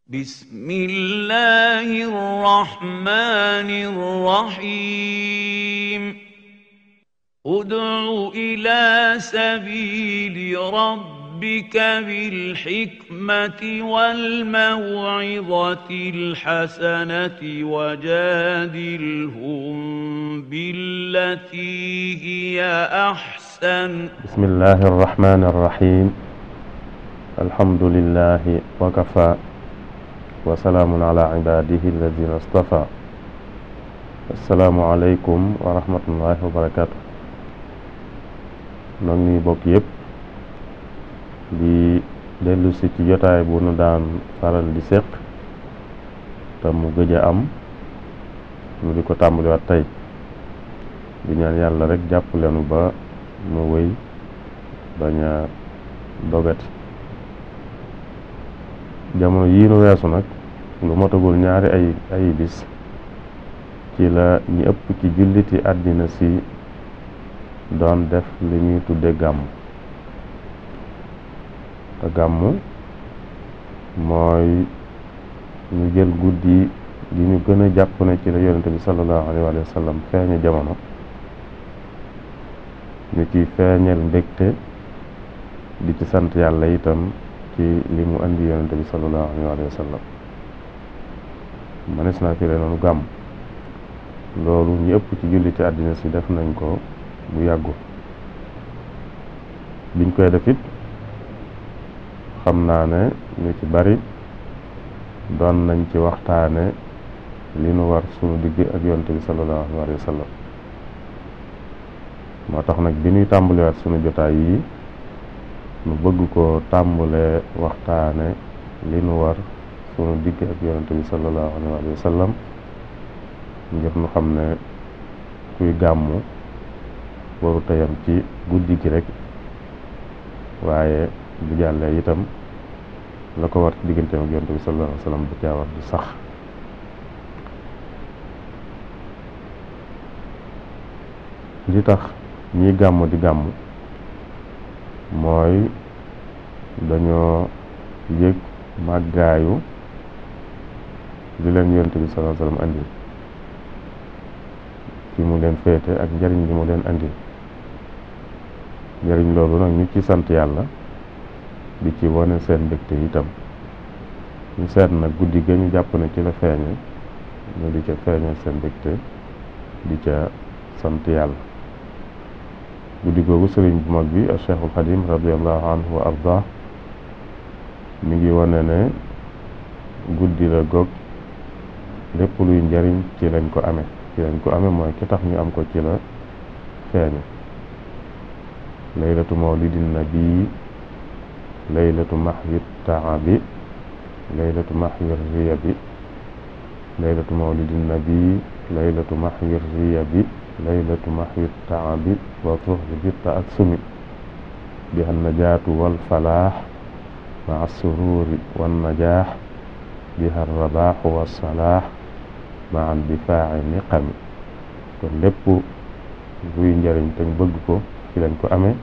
بسم الله الرحمن الرحيم ادع إلى سبيل ربك بالحكمة والموعظة الحسنة وجادلهم بالتي هي أحسن بسم الله الرحمن الرحيم الحمد لله وكفى وسلام على عباده الذين اصطفى السلام عليكم ورحمة الله وبركاته noo ngi bokk yépp di dellu si ci jotaay bu nu daan faral di séq te mu gëj a am nu di ko tàmbaliwaat tey di ñaan yàlla rek jàppalenu ba mu wéy bañ a dogati jamono yii nu weesu nag lu motagul ñaari ay bis ci la ñi ëpp ci julliti àddina si doon def li ñuy tudde gàmm te gàmm mooy ñu jël guddi gi ñu gën a jàpp ne ci la yonente bi sallallahu alayhi wa sallam feeñe jamono ñu ci feeñal mbégte di ci sant yàlla itam ci li mu andi yonente bi sallallahu alayhi wa sallam manes naa fi noonu gàmm loolu ñu ëpp ci julliti àddina si def nañ ko bu yàggu biñ koy def it xam naa ne ñu ci bari doon nañ ci waxtaane li nu war sunu digg ak yonente bi sallallahu alayhi wa sallam moo tax nag bi ñuy tàmbaliwaat sunu jotaay yi nu bëgg ko tàmbalee waxtaane li nu war sunu digg ak yonente bi sallallahu alayhi wa sallam ngir nu xam ne kuy gàmmu waru tayam ci guddi gi rek waaye bu jàllee itam la ko war ci digganteem ak yonente bi sallallahu alayhi wa sallam bu caa war di sax li tax ñiy gàmm di gàmm mooy dañoo yëg màggaayu li leen yonente bi sallallahu alayhi wa sallam andi fi mu leen féete ak njariñ li mu leen andi njariñ loolu nag ñu ci sant yàlla di ci wane seen mbégte itam ñu seet nag guddi ga ñu jàpp ne ci la feeñe ñu di ca feeñal seen mbégte di ca sant yàlla guddi googu sëriñ bu mag bi ak Cheikhul Xadim radiallahu anhu wa ardah mi ngi wane ne guddi la goog lépp luy njariñ ci lañ ko amee mooy ki tax ñu am ko ci la feeñe laylatu mawlidin nabi laylatu mahwi taabi laylatu mahwi riyabi laylatu mawlidin nabi laylatu mahwi riyabi laylatu mahwi taabi wa zuhri bi taassumi biha najaatu wal falaax maa sururi wan najaax biha rabaaxu wa salaax maa difaaci niqami kon lépp luy njariñ te bëgg ko ci lañ ko amee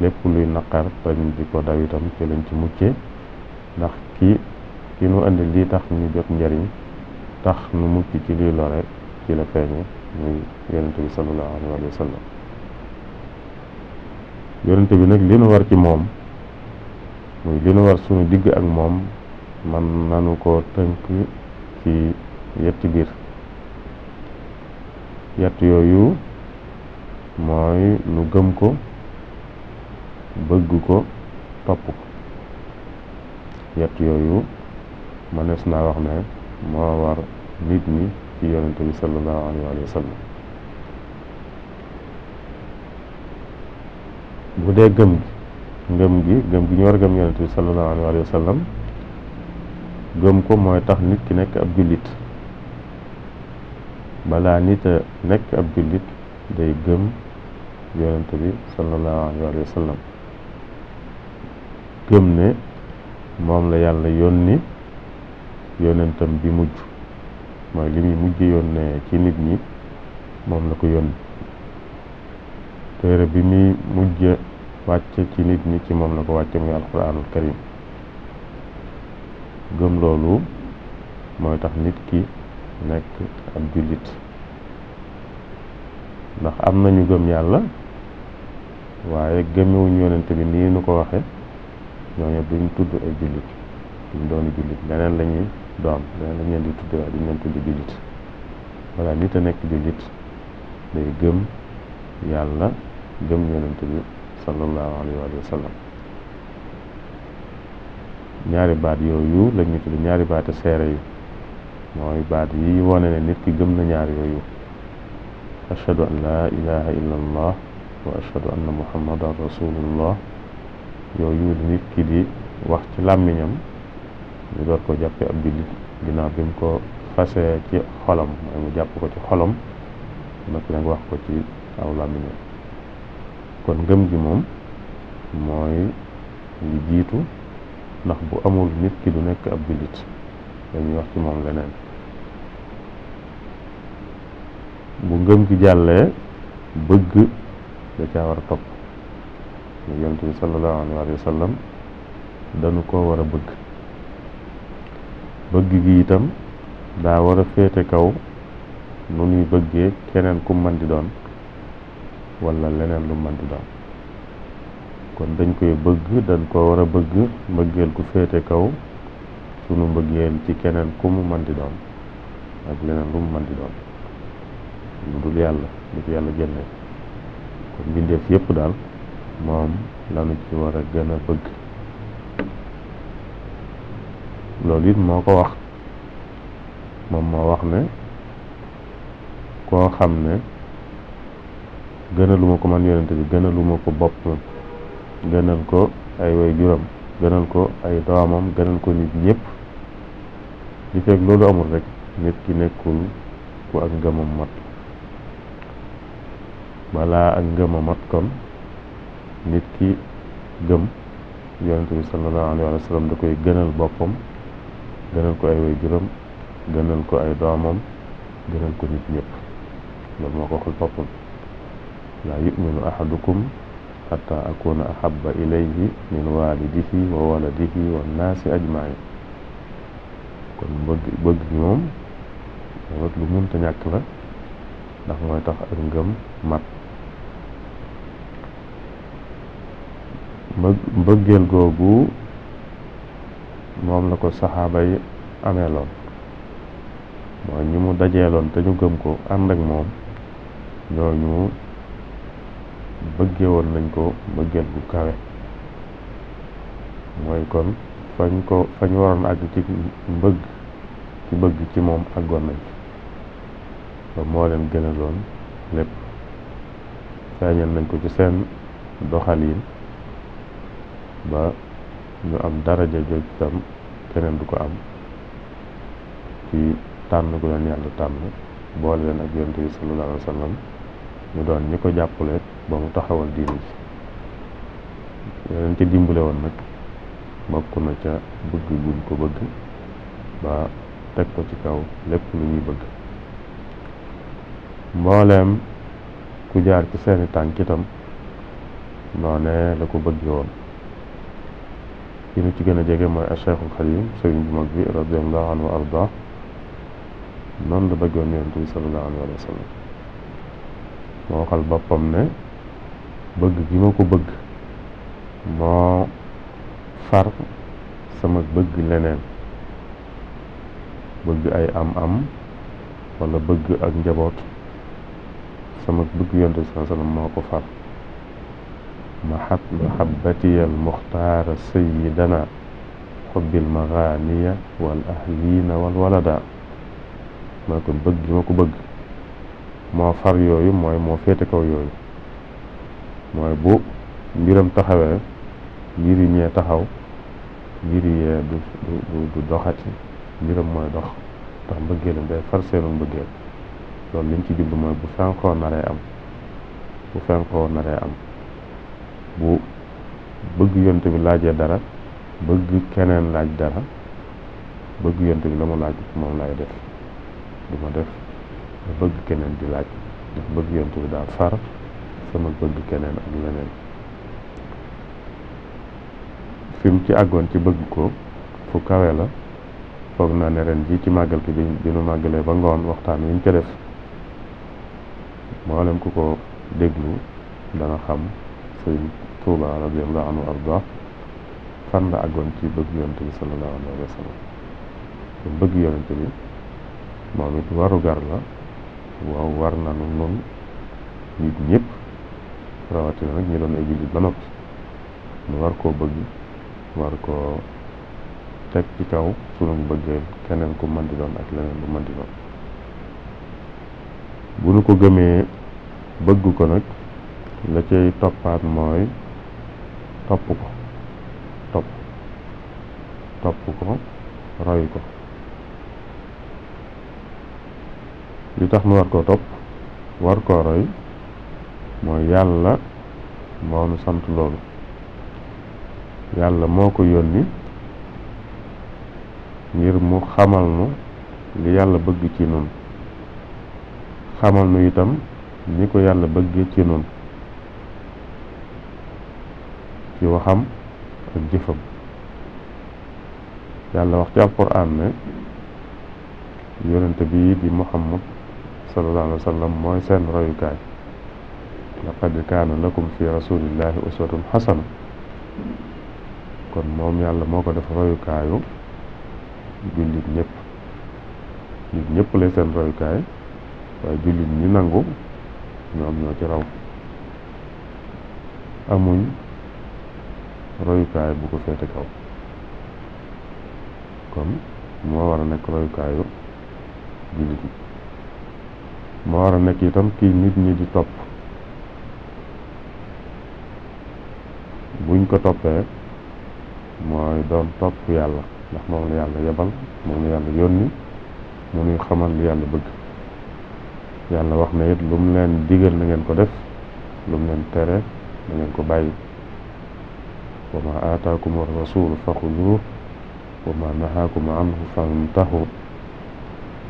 lépp luy naqar te di ko daw itam ci lañ ci mucce ndax ki nu andi lii tax ñu jot njariñ tax nu mucc ci lii lore ci la feeñe muy yonente bi sallallahu alayhi wa sallam yonente bi nag li nu war ci moom muy li nu war sunu digg ak moom man nanu ko tënk ci yetti biir yett yooyu mooy nu gëm ko bëgg ko topp ko yett yooyu mënees naa wax ne moo war nit ñi ci yonente bi sallallahu alayhi wa sallam bu dee gëm gi ñu war a gëm yonente bi sallallahu alayhi wa sallam gëm ko mooy tax nit ki nekk ab jullit balaa nit a nekk ab jullit day gëm yonente bi sallallahu alayhi wa sallam gëm ne moom la yàlla yónni yonentam bi mujj mooy li muy mujj yónnee ci nit ñi moom la ko yónni téere bi muy mujj wàcce ci nit ñi ci moom la ko wàcce muy alquranul karim gëm loolu mooy tax nit ki nekk ab jullit ndax am nañu gëm yàlla waaye gëmewuñ yonente bi nii nu ko waxe ñooñu duñ tudd ay jullit duñ doon jullit leneen lañuy doon leneen lañ leen di tudde waaye duñ leen tudd jullit walla nit a nekk jullit day gëm yàlla gëm yonente bi sallallahu alayhi wa sallam ñaari baat yooyu lañu tudde ñaari baati seere yi mooy baat yi wone ne nit ki gëm na ñaar yooyu ashhadu an laa ilaha illa allah wa ashhadu anna muhammadan rasulullah yooyu nit ki di wax ci làmmiñam ñu door ko jàppe ab jullit ginnaaw bi mu ko fasee ci xolam mooy mu jàpp ko ci xolam nag nag wax ko ci aw làmmiñam kon ngëm gi moom mooy li jiitu ndax bu amul nit ki du nekk ab jullit dañuy wax ci moom leneen bu ngëm gi jàllee bëgg da caa war a topp yonent bi sallallahu alayhi wa sallam dañu ko war a bëgg bëgg gi itam daa war a féete kaw nu ñuy bëggee keneen ku mën di doon wala leneen lu mën di doon kon dañ koy bëgg dañ ko war a bëgg mbëggeel ku féete kaw sunu mbëggeel ci keneen ku mu mën di doon ak leneen lu mu mën di doon lu dul yàlla lu ko yàlla génne kon mbindeef yépp daal moom lanu ci war a gën a bëgg loolu it moo ko wax moom moo wax ne koo xam ne gënaluma ko man yonente bi gënaluma ko bopp gënal ko ay way juram gënal ko ay doomam gënal ko nit ñëpp li fekk loolu amul rek nit ki nekkul ku ak ngëmam mat balaa ak ngëmam mat kon nit ki gëm yonente bi sallallahu alayhi wa sallam da koy gënal boppam gënal ko ay way juram gënal ko ay doomam gënal ko nit ñëpp loolu moo ko waxal boppam laa yuminu ahadukum hatta akuna ahabba ilayhi min walidihi wa waladihi wa naasi ajmain kon bëgg gi moom lu munta ñàkk la ndax mooy tax ak ngëm mat mbëggeel googu moom la ko saxaaba yi ameeloon mooy ñi mu dajeeloon te ñu gëm ko ànd ak moom ñooñu bëggee woon nañ ko mbëggeel gu kawe mooy kon fañ waroon àgg ci bëgg ci moom àggoon nañ ba moo leen gënaloon lépp feeñal nañ ko ci seen doxalin ba ñu am daraja joj tam keneen du ko am ci tànn gu leen yàlla tànn boole leen ak yonent bi sallallahu alayhi wa sallam ñu doon ñi ko jàppale ba mu taxawal diini ji yeneen ci dimbale woon nag bokk na ca bëgg guñ ko bëgg ba teg ko ci kaw lépp lu ñuy bëgg mbooleem ku jaar ci seeni tànk itam noone la ko bëgg woon ki nu ci gën a jege mooy Cheikhul Xadim sëriñ bu mag bi radiyallahu anhu wa arda noonu la bëggoon yonent bi sallallahu alayhi wa sallam moo waxal boppam ne bëgg gi ma ko bëgg moo far sama bëgg leneen bëgg ay am wala bëgg ak njaboot sama bëgg yonent bi sallallahu alayhi wa sallam moo ko far mahabbati al muxtaara sayyidana xubbil maganiya wal ahlina wal walada mooy kon bëgg gi ma ko bëgg moo far yooyu mooy moo féete kaw yooyu mooy bu mbiram taxawee mbiri ñee taxaw mbiri yee du doxati mbiram mooy dox ndax mbëggeelam day far seenu mbëggeel loolu liñ ci jublu mooy bu fenkoo naree am bu bëgg yonte bi laajee dara bëgg keneen laaj dara bëgg yonte bi la mu laaj moom lay def du ma def ma bëgg keneen di laaj ndax bëgg yonte bi daal far sama bëgg keneen ak leneen fi mu ci àggoon ci bëgg ko fu kawe la foog naa ne ren ji ci màggal gi bi nu màggalee ba ngoon waxtaan wi ñu ca def mboolem ku ko déglu dana xam sëñ Tuuba radiyallahu anhu arda fan la àggoon ci bëgg yonent bi sallallahu alayhi wa sallam kon bëgg yonent bi moom it waru gar la waaw war nanu nun nit ñëpp rawatina nag ñi doon ay jullit ba noppi ñu war koo bëgg war koo teg ci kaw sunu bëggeel keneen ku mën di doon ak leneen lu mën di doon bu nu ko gëmee bëgg ko nag la cay toppaat mooy topp ko roy ko li tax nu war koo topp war koo roy mooy yàlla moo nu sant loolu yàlla moo ko yónni ngir mu xamal nu li yàlla bëgg ci nun xamal nu itam ni ko yàlla bëgg ci nun ci waxam ak jëfam yàlla wax ci alquran ne yonente bi di Muhammad sallallahu alayhi wa sallam mooy seen royukaay laqad kaana lakum fi rasulillahi uswatun xasana kon moom yàlla moo ko def royukaayu jullit ñëpp lay seen royukaay waaye jullit ñi nangu ñoom ñoo ci raw amuñ royukaay bu ko féete kaw kon moo war a nekk royukaayu jullit ñi moo war a nekk itam kii nit ñi di topp buñ ko toppee mooy doon topp yàlla ndax moom la yàlla yebal moom la yàlla yónni mu nuy xamal li yàlla bëgg yàlla wax na it lu mu leen digal na ngeen ko def lu mu leen tere na ngeen ko bàyyi wa ma aataakum ar-rasuulu faxuduuhu wa ma nahaakum anhu fantahu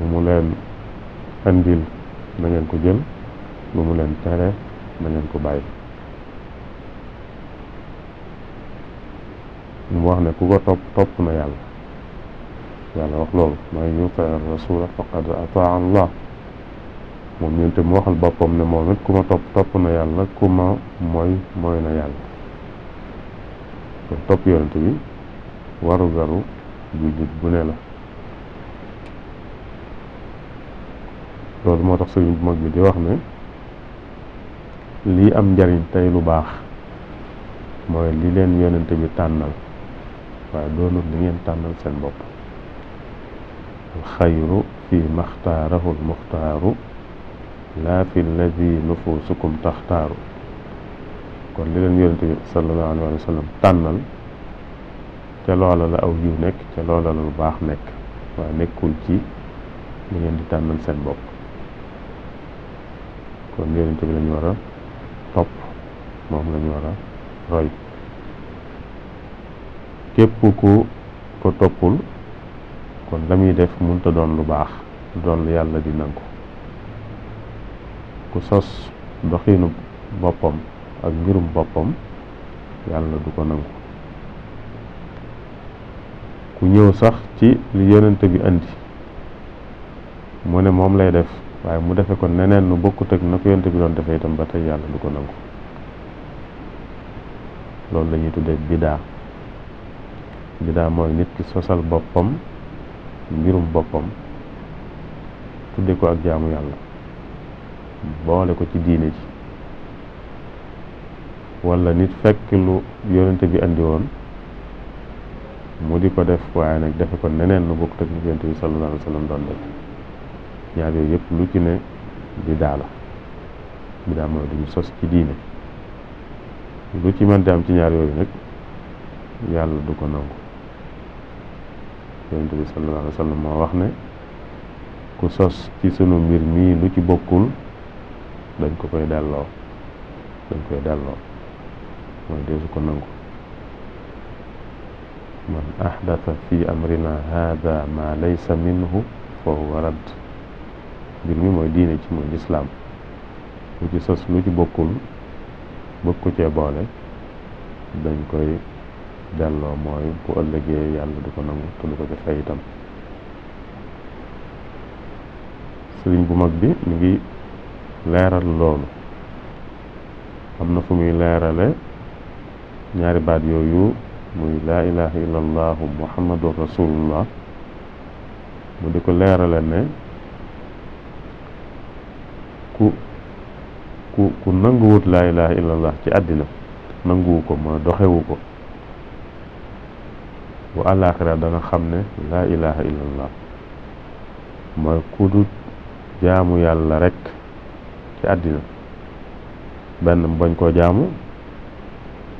lu mu leen andil na ngeen ko jël lu mu leen tere na ngeen ko bàyyi mu wax ne ku ko topp na yàlla wax loolu man yuti ar-rasuula faqad ataa Allah moom ñun te mu waxal boppam ne moom it ku ma topp na yàlla ku ma mooy na yàlla kon topp yonent bi waru garu jullit bu ne la loolu moo tax sëriñ bu mag bi di wax ne lii am njariñ tey lu baax mooy li leen yonent bi tànnal waaye doonul li ngeen tànnal seen bopp alxayru fi maxtaarahu almuxtaaru laa fi alladi nufusukum taxtaaru kon li leen yonent bi sallallahu alayhi wa sallam tànnal ca loola la aw yiw nekk ca loola la lu baax nekk waaye nekkul ci li ngeen di tànnal seen bopp kon yonent bi lañu war a topp moom lañu war a roy képp ku ko toppul kon la muy def mënta doon lu baax doon lu yàlla di nangu ku sos doxiinu boppam ak mbirum boppam yàlla du ko nangu ku ñëw sax ci li yonent bi andi mu ne moom lay def waaye mu defe ko neneen nu bokkut ak na ko yonent bi doon defee itam ba tey yàlla du ko nangu loolu la ñuy tuddee bidaa mooy nit ki sosal boppam mbirum boppam tudde ko ak jaamu yàlla boole ko ci diine ji wala nit fekk lu yonent bi andi woon mu di ko def waaye nag defe ko neneen nu bokkut ak ni yonent bi sallallahu alayhi wa sallam doon def ñaar yooyu yëpp lu ci ne bidaa la bidaa mooy duñu sos ci diine lu ci mënti am ci ñaar yooyu nag yàlla du ko nangu yonent bi sallallahu alayhi wa sallam moo wax ne ku sos ci sunu mbir mii lu ci bokkul dañ koy delloo mooy deesu ko nangu man ahdatha fi amrina hada ma laysa minhu fa huwa radd mbir mi mooy diine ci mooy lislaam lu ci sos lu ci bokkul bëgg ko cee boole dañ koy delloo mooy bu ëllëgee yàlla du ko nangu te du ko ca fay itam sëriñ bu mag bi mi ngi leeral loolu am na fu muy leerale ñaari baat yooyu muy laa ilaha illallahu muhammadun rasulullah mu di ko leerale ne ku nanguwut laa ilaha illallah ci àddina nanguwu ko mooy doxewu ko bu àllaaxira dana xam ne laa ilaha illallah mooy ku dut jaamu yàlla rekk ci àddina benn mu bañ koo jaamu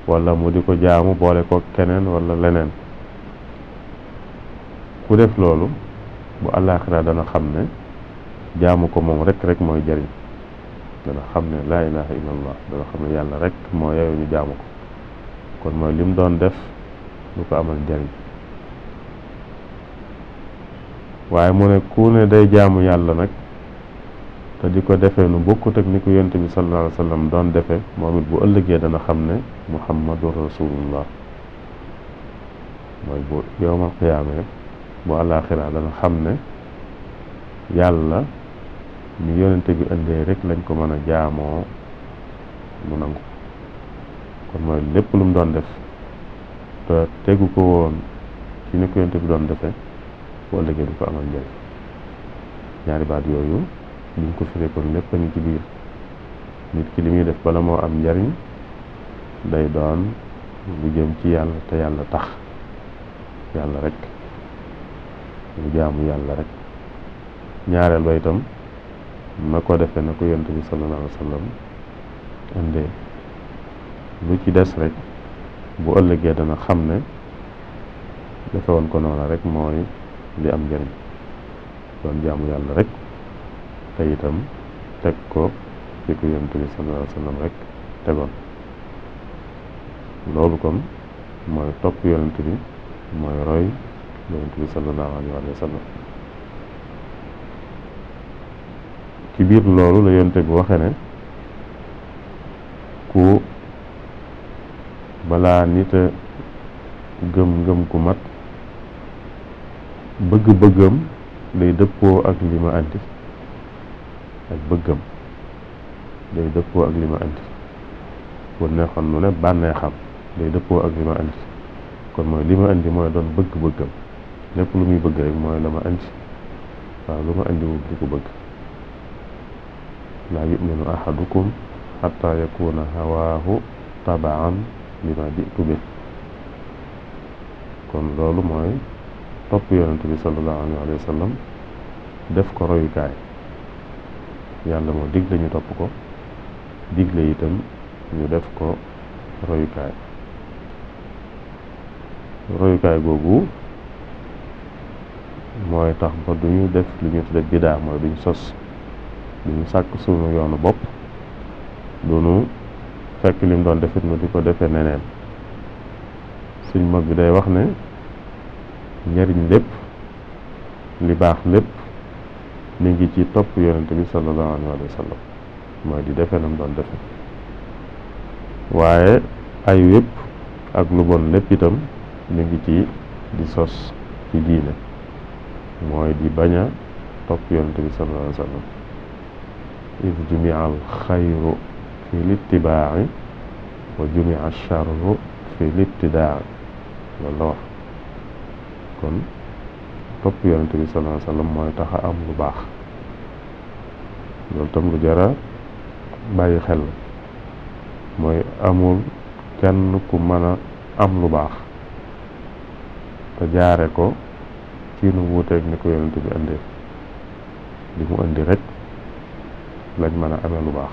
wala mu di ko jaamu boole ko keneen wala leneen ku def loolu bu àllaaxira dana xam ne jaamu ko moom rek mooy jariñ dana xam ne laa ilaha illallah dana xam ne yàlla rek moo yeyoo ñu jaamu ko kon mooy lim doon def lu ko amal njariñ waaye mu ne ku ne day jaamu yàlla nag te di ko defee nu bokkut ak ni ko yonent bi sallallahu alayhi wa sallam doon defee moom it bu ëllëgee dana xam ne muhammadur rasulullah mooy bu yowmal qiyaama bu àllaaxira dana xam ne yàlla ni yonent bi indee rek lañ ko mën a jaamoo mu nangu kon mooy lépp lu mu doon def te tegu ko woon ci ni ko yonent bi doon defee bu ëllëgee du ko amal njëriñ ñaari baat yooyu buñ ko firee kon lépp a ngi ci biir nit ki li muy def bala moo am njariñ day doon lu jëm ci yàlla te yàlla tax yàlla rek lu jaamu yàlla rek ñaareel ba itam na ko defee na ko yonent bi sallallahu alayhi wa sallam indee lu ci des rek bu ëllëgee dana xam ne defe woon ko noona rek mooy li am njariñ doon jaamu yàlla rek te itam teg ko ci ko yonent bi sallallahu alayhi wa sallam rek tegoon loolu kon mooy topp yonent bi mooy roy yonent bi sallallahu alayhi wa sallam ci biir loolu la yonent bi waxe ne ku balaa nit a gëm ku mat bëgg-bëggam day dëppoo ak li ma andi ak bëggam day dëppoo ak li ma andi bu neexoon nu ne bànneexam day dëppoo ak li ma andi kon mooy li ma andi mooy doon bëgg-bëggam lépp lu muy bëgg rek mooy la ma andi waaw lu ma andi wul di ko bëgg laa yuminu ahadukum xatta yakuna hawaahu tabaan lima jitu bi kon loolu mooy topp yonent bi sallallahu alayhi wa sallam def ko royukaay yàlla moo digle ñu topp ko digle itam ñu def ko royukaay googu mooy tax ba duñu def lu ñu tudde bidaa mooy duñ sos duñu sàkk sunu yoonu bopp duñu fekk lim doon defit nu di ko defee neneen suñ mag bi day wax ne njariñ lépp li baax lépp mi ngi ci topp yonente bi sallallahu alayhi wa sallam mooy di defee nam doon defe waaye ay wépp ak lu bon lépp itam mi ngi ci di sos ci diine mooy di bañ a topp yonente bi sallallahu alayhi wa sallam id jumia al xayru fi littibaa'i wa jumia al charru fi littidaa'i loolu la wax kon topp yonente bi sallallahu alayhi wa sallam mooy tax a am lu baax loolu tam lu jara bàyyi xel mooy amul kenn ku mën a am lu baax te jaare ko ci nu wuuteeg ni ko yonente bi indee li mu indi rek lañ mën a amee lu baax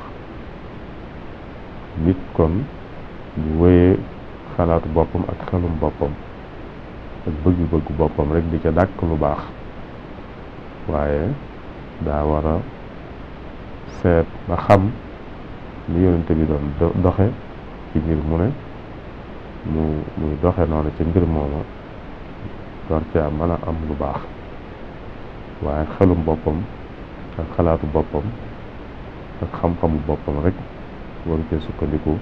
nit kon bu wéyee xalaatu boppam ak xelum boppam ak bëgg-bëgg boppam rek di ca dàkk lu baax waaye daa war a seet ba xam ni yonente bi doon doxe ci mbir mu ne muy doxe noonu ci mbir mooma door caa mën a am lu baax waaye xelum boppam ak xalaatu boppam ak xam-xamu boppam rek waru cee sukkandiku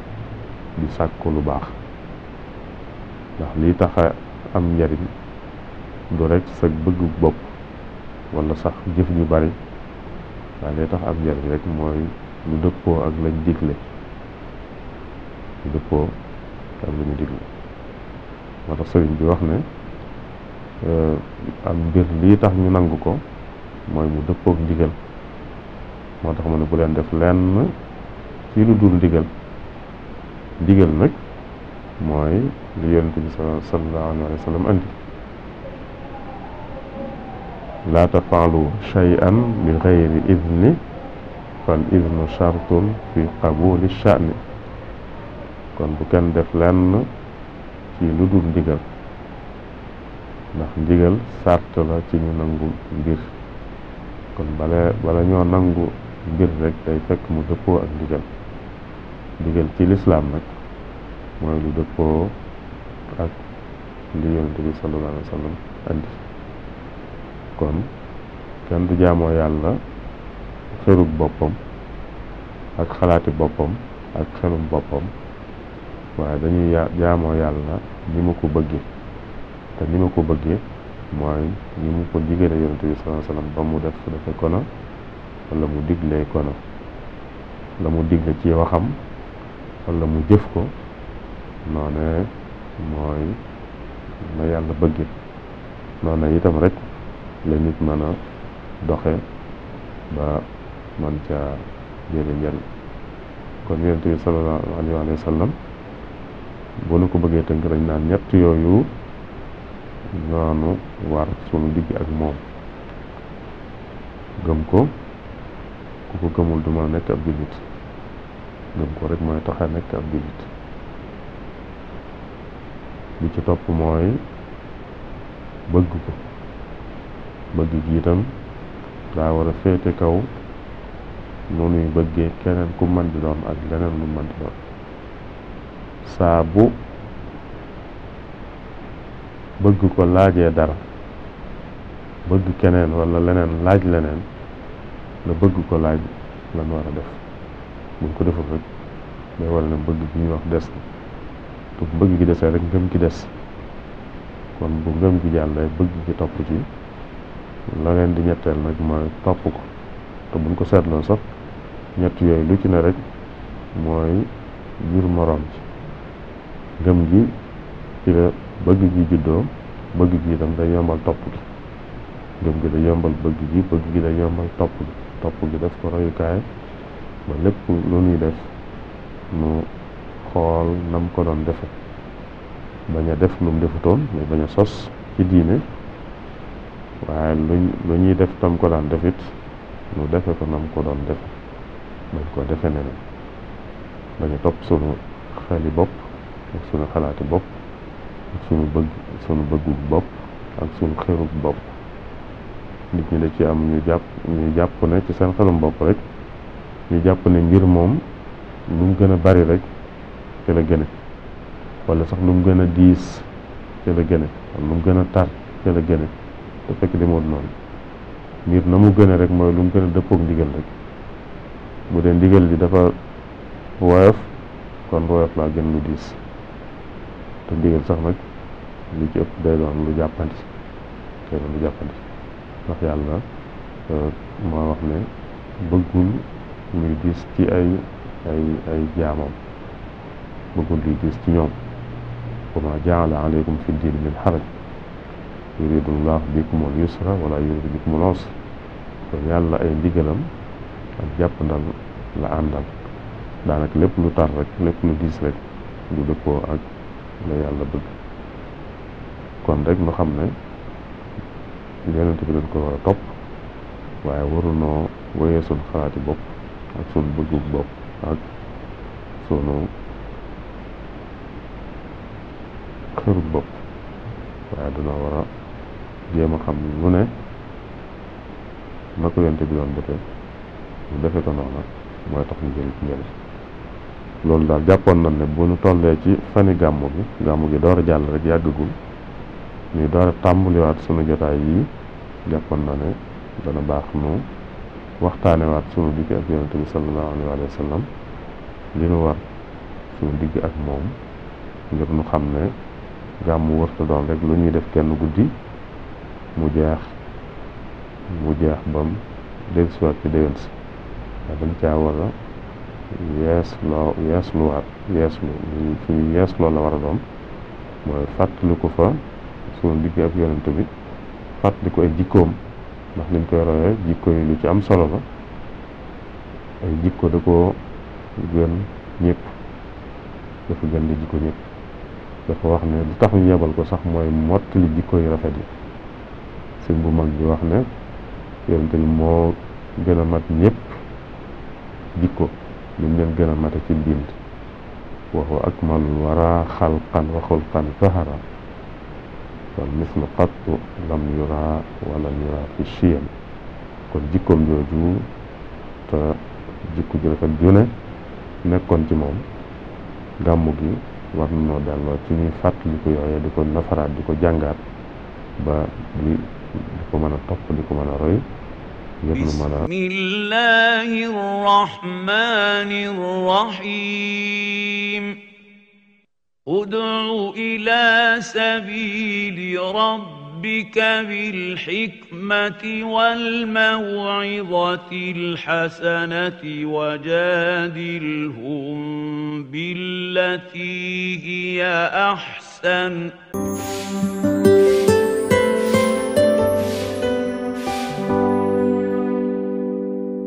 di sàkku lu baax ndax lii taxa am njariñ du rek sa bëgg bopp wala sax jëf ju bari waaye li tax am njariñ rek mooy lu dëppoo ak lañ digle lu dëppoo ak lu ñu digle moo tax sëriñ bi wax ne am mbir lii tax ñu nangu ko mooy mu dëppook ndigal moo tax mu ne bu leen def lenn ci lu dul ndigal ndigal nag mooy li yonent bi sallallahu alayhi wa sallam andi laa tafaalu shay'an bi gayri idni fal idnu shartun fi qabuli sha'ni kon bu kenn def lenn ci lu dul ndigal ndax ndigal sart la ci ñu nangu mbir kon bala ñoo nangu mbir rek day fekk mu dëppoo ak ndigal ndigal ci lislaam nag mooy lu dëppoo ak li yonent bi sallallahu alayhi wa sallam andi kon kenn du jaamoo yàlla xërug boppam ak xalaati boppam ak xelum boppam waaye dañuy jaamoo yàlla ni mu ko bëggee te ni mu ko bëggee mooy ni mu ko digale yonent bi sallallahu alayhi wa sallam ba mu defe kono wala mu diglee kono la mu digle ci waxam wala mu jëf ko noone mooy na yàlla bëgge noone itam rek la nit mën a doxe ba man ca jële njariñ kon yonent bi sallallahu alayhi wa sallam bu nu ko bëggee tënk dañ naan ñett yooyu noonu war sunu digg ak moom gëm ko ku ko gëmul du ma nekk ab jullit gëm ko rek mooy tax a nekk ab jullit bi ci topp mooy bëgg ko bëgg gi itam daa war a féete kaw nu nuy bëggee keneen ku mën di doon ak leneen lu mën di doon saa bu bëgg ko laajee dara bëgg keneen wala leneen laaj leneen la bëgg ko laaj lan war a def buñ ko deful rek day war a ne bëgg gi ñuy wax des na te bu bëgg gi desee rek ngëm gi des kon bu ngëm gi jàllee bëgg gi topp ci la leen di ñetteel nag mooy topp ko te buñ ko seetloo sax ñett yooyu lu ci ne rek mooy jur moroom ci ngëm gi ci la bëgg gi juddoo bëgg gi itam day yombal topp gi ngëm gi day yombal bëgg gi day yombal topp gi def ko royukaay ba lépp lu ñuy def nu xool nam ko doon defe bañ a def lu mu defutoon mais bañ a sos ci diine waaye lu ñuy def tam ko daan defit nu defe ko nam ko doon defe bañ ko defe neneen bañ a topp sunu xeli bopp ak sunu xalaati bopp ak sunu bëggu bopp ak sunu xërug bopp nit ñi da ci am ñu jàpp ne ci seen xelum bopp rek ñu jàpp ne mbir moom lu mu gën a bari rek ci la gëne wala sax lu mu gën a diis ci la gëne wala lu mu gën a tar ci la gëne te fekk demoon noonu mbir na mu gëne rek mooy lu mu gën a dëppook ndigal rek bu dee ndigal li dafa woyof kon woyof laa gën lu diis te ndigal sax nag li ci ëpp day doon lu jàppandi ndax yàlla moo wax ne bëggul luy diis ci ay jaamam bëggul luy diis ci ñoom wa ma jaala alaykum fi diin min xaraj yuridu llahu bikumul yusra wala yuridu bikumul usra kon yàlla ay ndigalam ak jàppandal la àndal daanaka lépp lu tar rek lépp lu diis rek du dëppoo ak la yàlla bëgg kon rek nu xam ne yonent bi dañ ko war a topp waaye warunoo wéyee sun xalaati bopp ak sun bëggu bopp ak sunu xërug bopp waaye dañoo war a jéem a xam lu ne na ko yonent bi doon defee mu defee ko noonu mooy tax ñu jël ci njëriñ loolu daal jàppoon nañ ne bu ñu tollee ci fani gàmmu gi door a jàll rek yàggagul ñuy door a tàmbaliwaat sunu jotaay yi jàppoon na ne dana baax nu waxtaanewaat sunu digg ak yonent bi sallallahu alayhi wa sallam li nu war sunu digg ak moom ngir nu xam ne gàmmu wërta doon rek lu ñuy def kenn guddi mu jeex bam dellusiwaat ci déwén si waaye dañ caa war a yeeslu fi yeesloo la war a doon mooy fàttaliku fa suñu digg ak yonent bi fàttaliku ay jikkoom ndax liñ koy royee jikko yi lu ci am solo la ay jikko da ko gën ñëpp dafa gën di jikko ñëpp dafa wax ne lu tax ñu yebal ko sax mooy mottali jikko yu rafet yi sëñ bu mag bi wax ne yonent bi moo gën a mat ñëpp jikko lim leen gën a mate ci bind waxu akmalul wara xalqan wa xulqan fahara wal mislu qattu lam yura wala yura fi chiyam kon jikkoom jooju te jikko ju rafet ju ne nekkoon ci moom gàmmu gi war nañoo delloo ci ñuy fàttaliku yooye di ko nafaraat di ko jàngaat ba di ko mën a topp di ko mën a roy ngir nu mën a bismillahi rrahmani rrahim ud'u ila sabili rabbika bilhikmati walmaw'izati alhasanati wajadilhum billati hiya ahsan